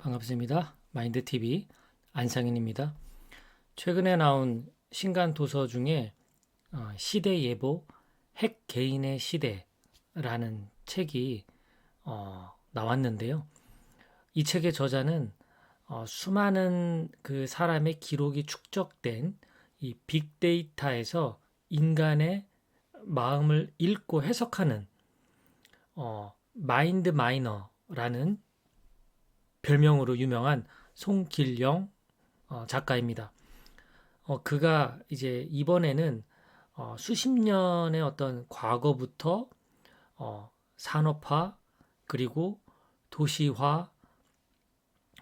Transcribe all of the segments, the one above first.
반갑습니다. 마인드TV 안상인입니다. 최근에 나온 신간 도서 중에 시대 예보 핵 개인의 시대라는 책이 나왔는데요. 이 책의 저자는 수많은 그 사람의 기록이 축적된 이 빅데이터에서 인간의 마음을 읽고 해석하는 마인드 마이너라는 별명으로 유명한 송길영 작가입니다. 그가 이제 이번에는 수십 년의 어떤 과거부터 산업화 그리고 도시화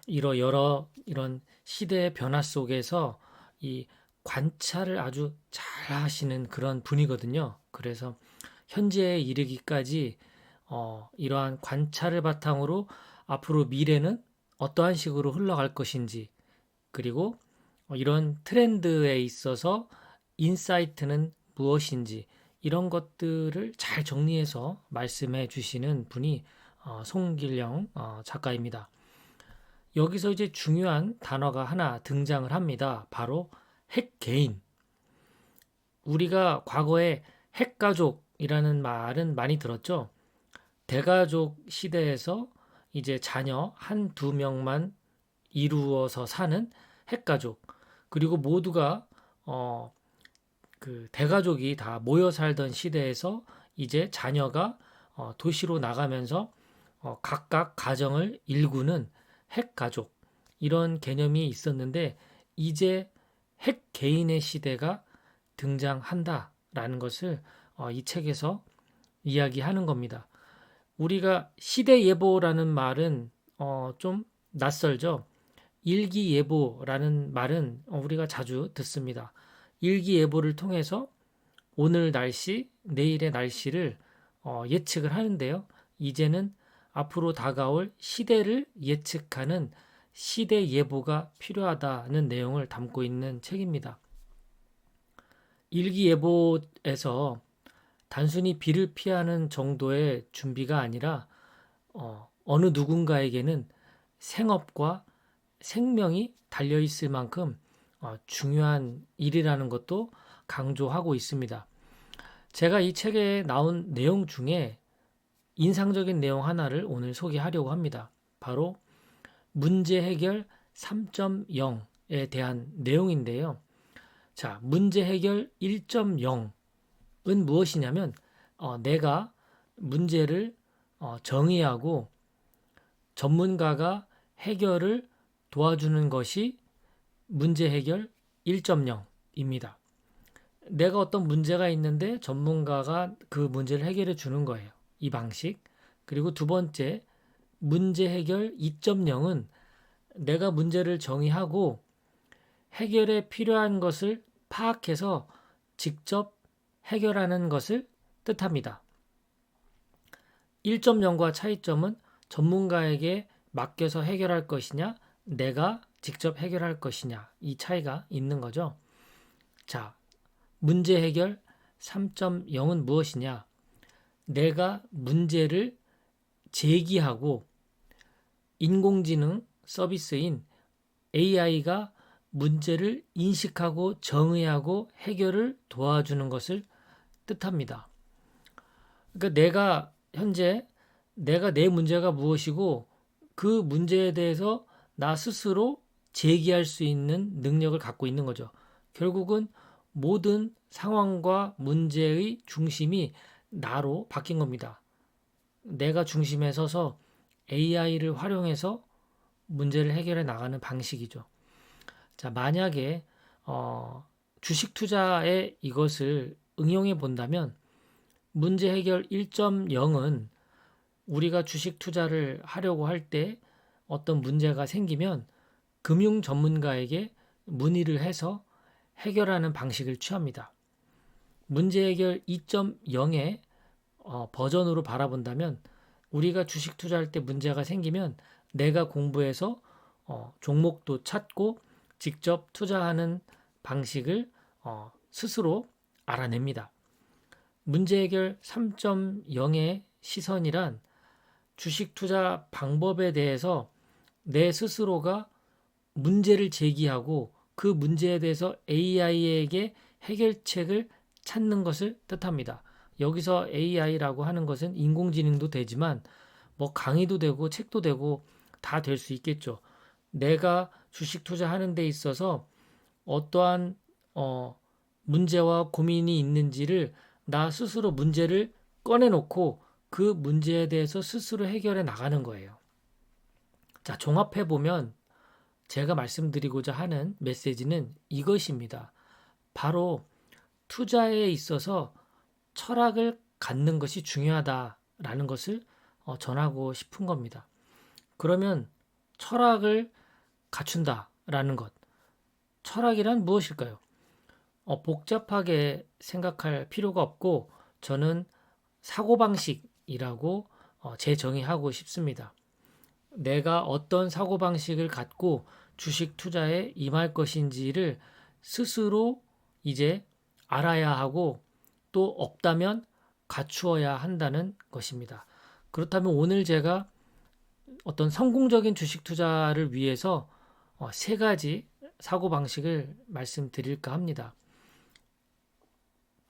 이런 시대의 변화 속에서 이 관찰을 아주 잘 하시는 그런 분이거든요. 그래서 현재에 이르기까지 이러한 관찰을 바탕으로 앞으로 미래는 어떠한 식으로 흘러갈 것인지, 그리고 이런 트렌드에 있어서 인사이트는 무엇인지, 이런 것들을 잘 정리해서 말씀해 주시는 분이 송길영 작가입니다. 여기서 이제 중요한 단어가 하나 등장을 합니다. 바로 핵개인. 우리가 과거에 핵가족이라는 말은 많이 들었죠. 대가족 시대에서 이제 자녀 한 두 명만 이루어서 사는 핵가족, 그리고 모두가 그 대가족이 다 모여 살던 시대에서 이제 자녀가 도시로 나가면서 각각 가정을 일구는 핵가족, 이런 개념이 있었는데 이제 핵 개인의 시대가 등장한다라는 것을 이 책에서 이야기하는 겁니다. 우리가 시대 예보라는 말은 좀 낯설죠. 일기예보라는 말은 우리가 자주 듣습니다. 일기예보를 통해서 오늘 날씨, 내일의 날씨를 예측을 하는데요. 이제는 앞으로 다가올 시대를 예측하는 시대 예보가 필요하다는 내용을 담고 있는 책입니다. 일기예보에서 단순히 비를 피하는 정도의 준비가 아니라 어느 누군가에게는 생업과 생명이 달려 있을 만큼 중요한 일이라는 것도 강조하고 있습니다. 제가 이 책에 나온 내용 중에 인상적인 내용 하나를 오늘 소개하려고 합니다. 바로 문제 해결 3.0에 대한 내용인데요. 자, 문제 해결 1.0은 무엇이냐면 내가 문제를 정의하고 전문가가 해결을 도와주는 것이 문제 해결 1.0입니다. 내가 어떤 문제가 있는데 전문가가 그 문제를 해결해 주는 거예요. 이 방식. 그리고 두 번째, 문제 해결 2.0은 내가 문제를 정의하고 해결에 필요한 것을 파악해서 직접 해결하는 것을 뜻합니다. 1.0과 차이점은 전문가에게 맡겨서 해결할 것이냐, 내가 직접 해결할 것이냐, 이 차이가 있는 거죠. 자, 문제 해결 3.0은 무엇이냐? 내가 문제를 제기하고 인공지능 서비스인 AI가 문제를 인식하고 정의하고 해결을 도와주는 것을 뜻합니다. 그러니까 내가 내 문제가 무엇이고 그 문제에 대해서 나 스스로 제기할 수 있는 능력을 갖고 있는 거죠. 결국은 모든 상황과 문제의 중심이 나로 바뀐 겁니다. 내가 중심에 서서 AI를 활용해서 문제를 해결해 나가는 방식이죠. 자, 만약에 주식 투자에 이것을 응용해 본다면 문제 해결 1.0은 우리가 주식 투자를 하려고 할 때 어떤 문제가 생기면 금융 전문가에게 문의를 해서 해결하는 방식을 취합니다. 문제 해결 2.0의 버전으로 바라본다면 우리가 주식 투자할 때 문제가 생기면 내가 공부해서 종목도 찾고 직접 투자하는 방식을 스스로 알아냅니다. 문제 해결 3.0의 시선이란 주식 투자 방법에 대해서 내 스스로가 문제를 제기하고 그 문제에 대해서 AI에게 해결책을 찾는 것을 뜻합니다. 여기서 AI라고 하는 것은 인공지능도 되지만 뭐 강의도 되고 책도 되고 다 될 수 있겠죠. 내가 주식 투자하는 데 있어서 어떠한 문제와 고민이 있는지를 나 스스로 문제를 꺼내놓고 그 문제에 대해서 스스로 해결해 나가는 거예요. 자, 종합해 보면 제가 말씀드리고자 하는 메시지는 이것입니다. 바로 투자에 있어서 철학을 갖는 것이 중요하다라는 것을 전하고 싶은 겁니다. 그러면 철학을 갖춘다라는 것. 철학이란 무엇일까요? 복잡하게 생각할 필요가 없고 저는 사고방식이라고 재정의하고 싶습니다. 내가 어떤 사고방식을 갖고 주식 투자에 임할 것인지를 스스로 이제 알아야 하고 또 없다면 갖추어야 한다는 것입니다. 그렇다면 오늘 제가 어떤 성공적인 주식 투자를 위해서 세 가지 사고방식을 말씀드릴까 합니다.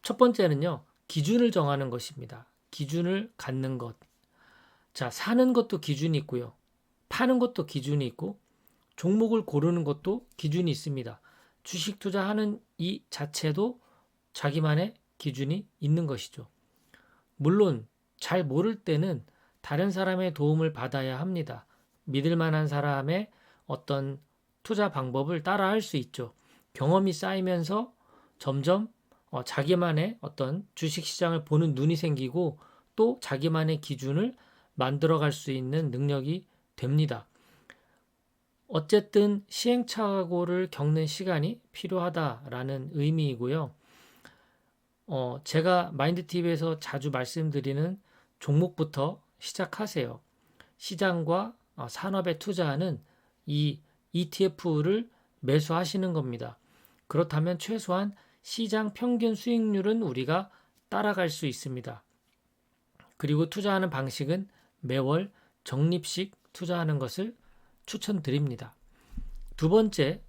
첫 번째는요, 기준을 정하는 것입니다. 기준을 갖는 것. 자, 사는 것도 기준이 있고요. 파는 것도 기준이 있고, 종목을 고르는 것도 기준이 있습니다. 주식 투자하는 이 자체도 자기만의 기준이 있는 것이죠. 물론, 잘 모를 때는 다른 사람의 도움을 받아야 합니다. 믿을 만한 사람의 어떤 투자 방법을 따라 할 수 있죠. 경험이 쌓이면서 점점 자기만의 어떤 주식시장을 보는 눈이 생기고 또 자기만의 기준을 만들어갈 수 있는 능력이 됩니다. 어쨌든 시행착오를 겪는 시간이 필요하다라는 의미이고요. 제가 마인드TV에서 자주 말씀드리는 종목부터 시작하세요. 시장과 산업에 투자하는 이 ETF를 매수하시는 겁니다. 그렇다면 최소한 시장 평균 수익률은 우리가 따라갈 수 있습니다. 그리고 투자하는 방식은 매월 적립식 투자하는 것을 추천드립니다. 두 번째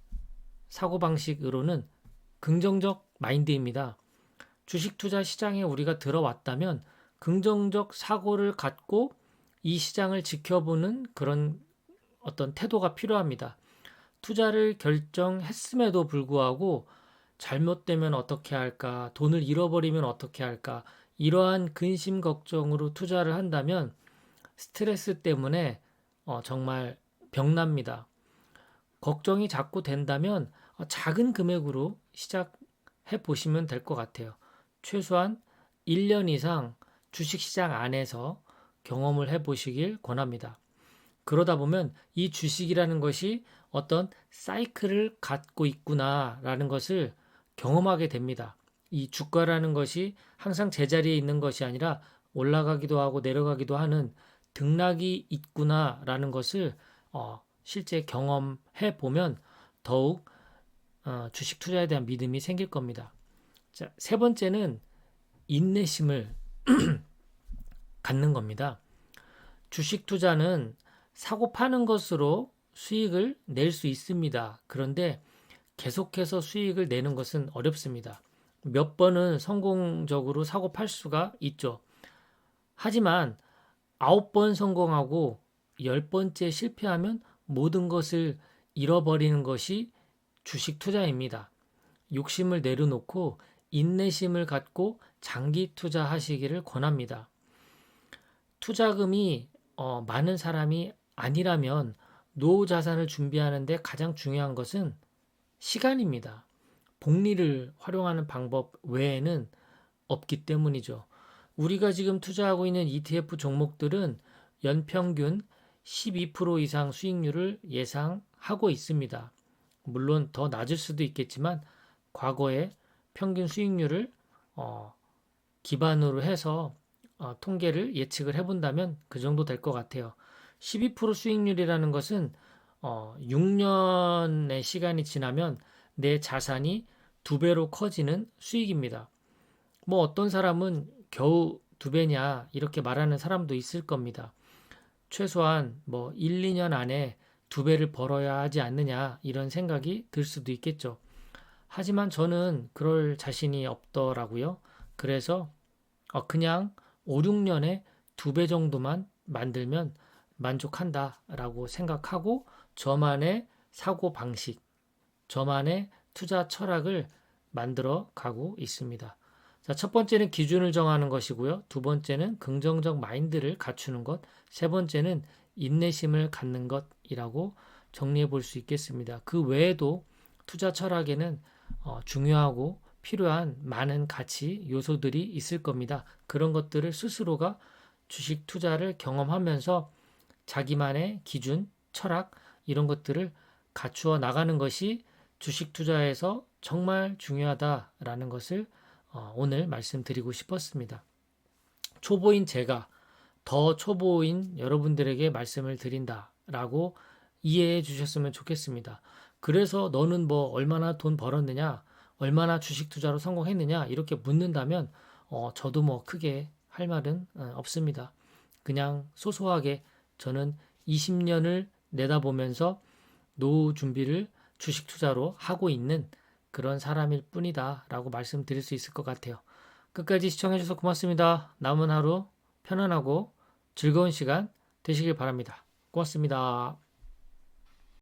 사고방식으로는 긍정적 마인드입니다. 주식 투자 시장에 우리가 들어왔다면 긍정적 사고를 갖고 이 시장을 지켜보는 그런 어떤 태도가 필요합니다. 투자를 결정했음에도 불구하고 잘못되면 어떻게 할까, 돈을 잃어버리면 어떻게 할까, 이러한 근심 걱정으로 투자를 한다면 스트레스 때문에 정말 병납니다. 걱정이 자꾸 된다면 작은 금액으로 시작해 보시면 될 것 같아요. 최소한 1년 이상 주식시장 안에서 경험을 해 보시길 권합니다. 그러다 보면 이 주식이라는 것이 어떤 사이클을 갖고 있구나라는 것을 경험하게 됩니다. 이 주가라는 것이 항상 제자리에 있는 것이 아니라 올라가기도 하고 내려가기도 하는 등락이 있구나라는 것을 실제 경험해 보면 더욱 주식 투자에 대한 믿음이 생길 겁니다. 자, 세 번째는 인내심을 갖는 겁니다. 주식 투자는 사고 파는 것으로 수익을 낼 수 있습니다. 그런데 계속해서 수익을 내는 것은 어렵습니다. 몇 번은 성공적으로 사고 팔 수가 있죠. 하지만 9번 성공하고 10번째 실패하면 모든 것을 잃어버리는 것이 주식 투자입니다. 욕심을 내려놓고 인내심을 갖고 장기 투자하시기를 권합니다. 투자금이 많은 사람이 아니라면 노후 자산을 준비하는데 가장 중요한 것은 시간입니다. 복리를 활용하는 방법 외에는 없기 때문이죠. 우리가 지금 투자하고 있는 ETF 종목들은 연평균 12% 이상 수익률을 예상하고 있습니다. 물론 더 낮을 수도 있겠지만 과거의 평균 수익률을 기반으로 해서 통계를 예측을 해본다면 그 정도 될 것 같아요. 12% 수익률이라는 것은 6년의 시간이 지나면 내 자산이 2배로 커지는 수익입니다. 뭐 어떤 사람은 겨우 2배냐 이렇게 말하는 사람도 있을 겁니다. 최소한 뭐 1, 2년 안에 2배를 벌어야 하지 않느냐 이런 생각이 들 수도 있겠죠. 하지만 저는 그럴 자신이 없더라고요. 그래서 그냥 5, 6년에 2배 정도만 만들면 만족한다라고 생각하고 저만의 사고 방식, 저만의 투자 철학을 만들어 가고 있습니다. 자, 첫 번째는 기준을 정하는 것이고요. 두 번째는 긍정적 마인드를 갖추는 것, 세 번째는 인내심을 갖는 것이라고 정리해 볼 수 있겠습니다. 그 외에도 투자 철학에는 중요하고 필요한 많은 가치 요소들이 있을 겁니다. 그런 것들을 스스로가 주식 투자를 경험하면서 자기만의 기준, 철학 이런 것들을 갖추어 나가는 것이 주식 투자에서 정말 중요하다라는 것을 오늘 말씀드리고 싶었습니다. 초보인 제가 더 초보인 여러분들에게 말씀을 드린다라고 이해해 주셨으면 좋겠습니다. 그래서 너는 뭐 얼마나 돈 벌었느냐, 얼마나 주식 투자로 성공했느냐 이렇게 묻는다면 저도 뭐 크게 할 말은 없습니다. 그냥 소소하게 저는 20년을 내다보면서 노후 준비를 주식 투자로 하고 있는 그런 사람일 뿐이다 라고 말씀드릴 수 있을 것 같아요. 끝까지 시청해주셔서 고맙습니다. 남은 하루 편안하고 즐거운 시간 되시길 바랍니다. 고맙습니다.